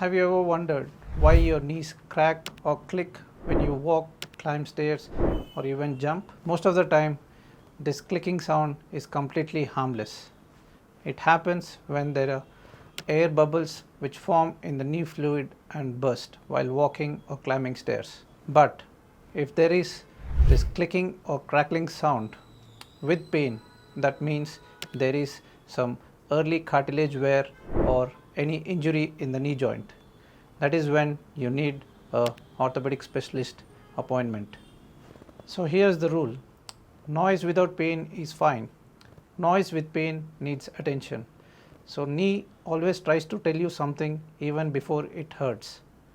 Have you ever wondered why your knees crack or click when you walk, climb stairs, or even jump? Most of the time, this clicking sound is completely harmless. It happens when there are air bubbles which form in the knee fluid and burst while walking or climbing stairs. But if there is this clicking or crackling sound with pain, that means there is some early cartilage wear or any injury in the knee joint. That is when you need a orthopedic specialist appointment. So here's the rule: noise without pain is fine, noise with pain needs attention. So knee always tries to tell you something even before it hurts.